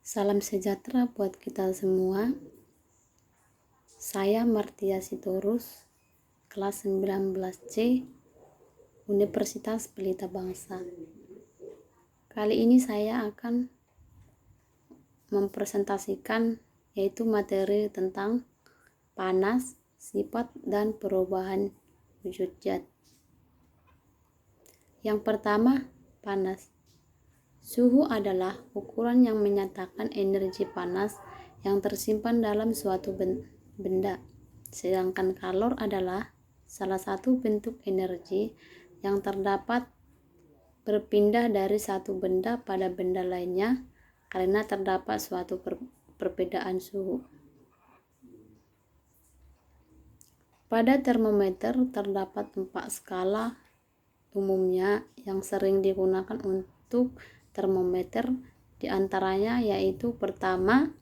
Salam sejahtera buat kita semua. Saya Martia Sitorus, kelas 19C, Universitas Pelita Bangsa. Kali ini saya akan mempresentasikan yaitu materi tentang panas, sifat, dan perubahan wujud zat. Yang pertama, panas. Suhu adalah ukuran yang menyatakan energi panas yang tersimpan dalam suatu benda. Sedangkan kalor adalah salah satu bentuk energi yang terdapat berpindah dari satu benda pada benda lainnya karena terdapat suatu perbedaan suhu. Pada termometer terdapat 4 skala umumnya yang sering digunakan untuk termometer, diantaranya yaitu pertama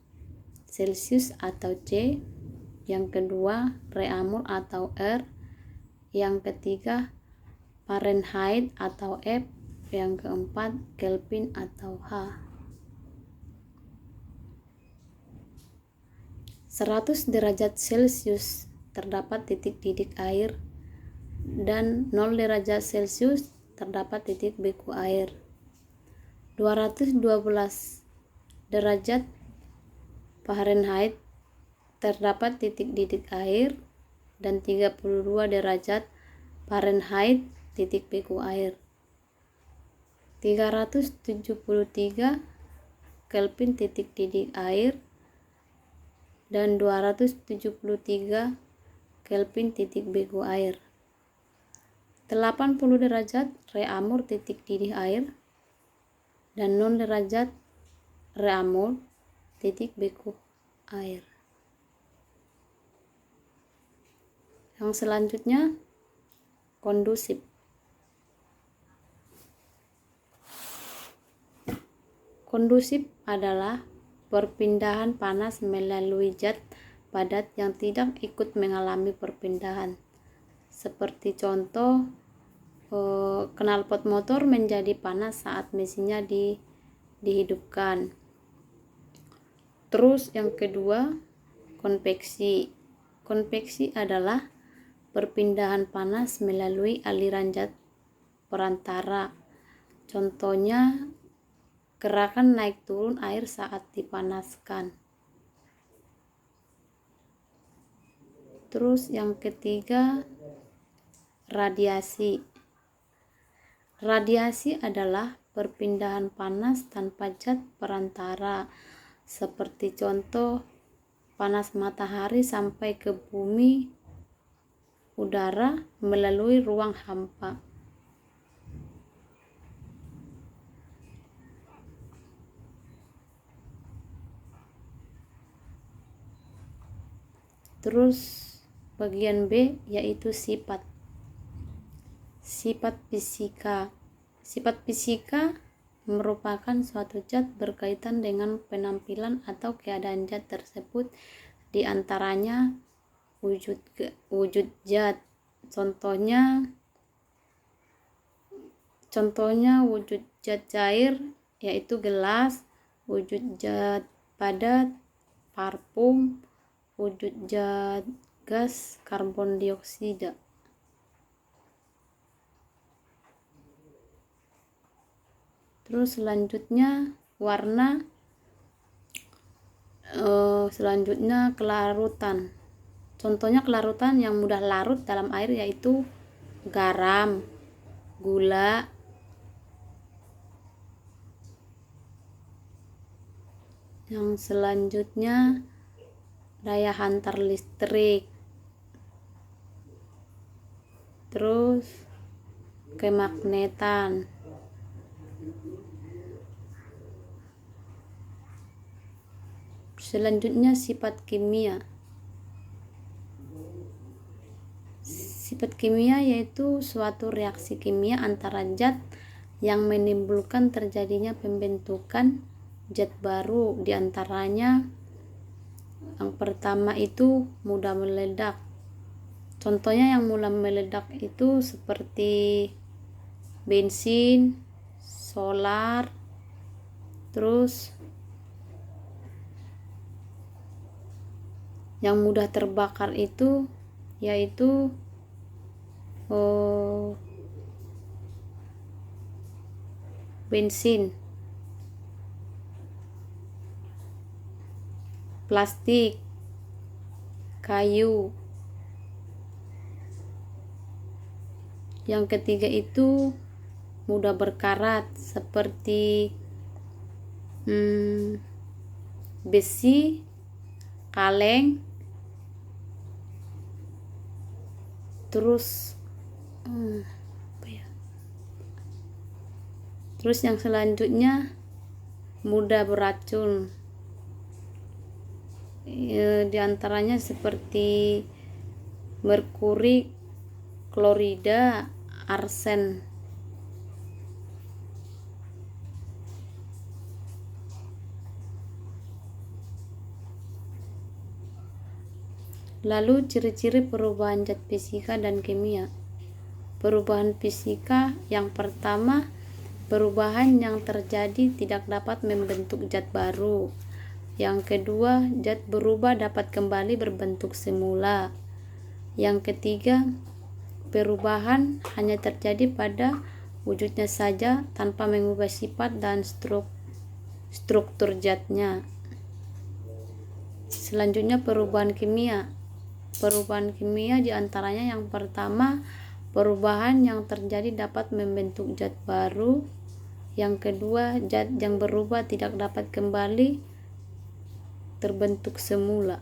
Celsius atau C, yang kedua Reaumur atau R, yang ketiga Fahrenheit atau F, yang keempat Kelvin atau H. 100 derajat Celcius terdapat titik-titik air dan 0 derajat Celcius terdapat titik beku air. 212 derajat Fahrenheit terdapat titik-titik air dan 32 derajat Fahrenheit titik beku air. 373 Kelvin titik-titik air dan 273 Kelvin titik beku air. 80 derajat Reaumur titik-titik air dan 0 derajat Reaumur titik beku air. Yang selanjutnya kondusif. Kondusif adalah perpindahan panas melalui zat padat yang tidak ikut mengalami perpindahan. Seperti contoh, knalpot motor menjadi panas saat mesinnya dihidupkan. Terus yang kedua, konveksi. Konveksi adalah perpindahan panas melalui aliran zat perantara. Contohnya, gerakan naik turun air saat dipanaskan. Terus yang ketiga, radiasi. Radiasi adalah perpindahan panas tanpa zat perantara, seperti contoh panas matahari sampai ke bumi udara melalui ruang hampa. Terus bagian B yaitu sifat. Sifat fisika. Sifat fisika merupakan suatu zat berkaitan dengan penampilan atau keadaan zat tersebut, diantaranya wujud zat. Contohnya wujud zat cair yaitu gelas, wujud zat padat parfum, wujud zat gas karbon dioksida. Terus selanjutnya warna, selanjutnya kelarutan. Contohnya kelarutan yang mudah larut dalam air yaitu garam, gula, yang selanjutnya daya hantar listrik. Terus kemagnetan. Selanjutnya sifat kimia. Sifat kimia yaitu suatu reaksi kimia antara zat yang menimbulkan terjadinya pembentukan zat baru, diantaranya yang pertama itu mudah meledak. Contohnya yang mudah meledak itu seperti bensin, solar, terus yang mudah terbakar itu yaitu bensin, plastik, kayu. Yang ketiga itu mudah berkarat seperti besi, kaleng, terus yang selanjutnya mudah beracun. Di antaranya seperti merkuri, klorida, arsen. Lalu ciri-ciri perubahan zat fisika dan kimia. Perubahan fisika yang pertama, perubahan yang terjadi tidak dapat membentuk zat baru. Yang kedua, zat berubah dapat kembali berbentuk semula. Yang ketiga, perubahan hanya terjadi pada wujudnya saja tanpa mengubah sifat dan struktur zatnya. Selanjutnya perubahan kimia. Perubahan kimia diantaranya yang pertama, perubahan yang terjadi dapat membentuk zat baru. Yang kedua, zat yang berubah tidak dapat kembali terbentuk semula.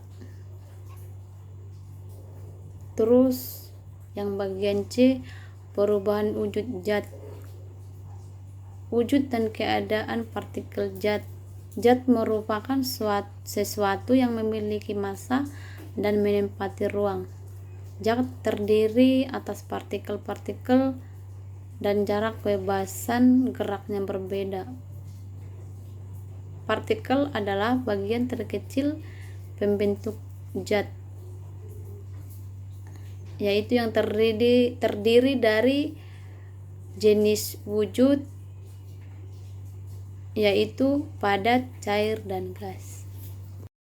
Terus yang bagian C, perubahan wujud zat. Wujud dan keadaan partikel zat. Zat merupakan sesuatu yang memiliki massa dan menempati ruang. Zat terdiri atas partikel-partikel dan jarak kebebasan geraknya berbeda. Partikel adalah bagian terkecil pembentuk zat, yaitu yang terdiri dari jenis wujud, yaitu padat, cair, dan gas.